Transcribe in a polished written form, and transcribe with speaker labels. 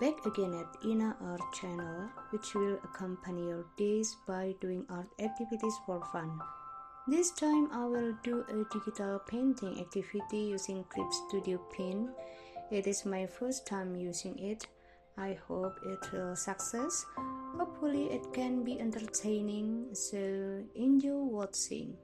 Speaker 1: back again at Ina Art channel, which will accompany your days by doing art activities for fun. This time I will do a digital painting activity using Clip Studio Pen. It is my first time using it. I hope it will success. Hopefully it can be entertaining, so enjoy watching.